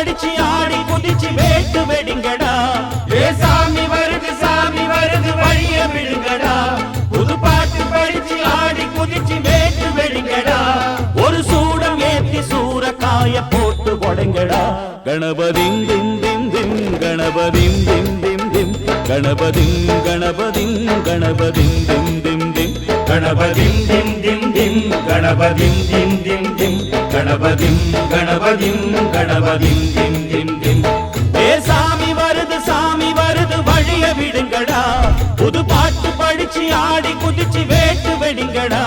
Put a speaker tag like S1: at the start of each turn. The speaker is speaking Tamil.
S1: படிச்சு ஆடி குதிச்சு வேட்டு வெடிங்கடா.
S2: ஏ சாமி வருது வழிய விடுங்கடா.
S1: புது பாட்டு படிச்சு ஆடி குதிச்சு வேட்டு வெடிங்கடா. ஒரு சூடம் ஏத்தி சூறக்காய போட்டு கொடைங்கடா. கணபதிம் திம் திம் திம் கணபதிம் திம் திம் திம் கணபதிம் கணபதிம் கணபதிம் திம் திம் திம்
S2: கணபதிம் திம் திம் திம் கணபதிம் திம் திம் திம் கணபதிம் கணபதிம் கணபதிம் திம் திம் திம்.
S1: ஏ சாமி வருது வழிய விடுங்கடா. புது பாட்டு படிச்சு ஆடி குதிச்சு வேட்டு வெடிங்கடா.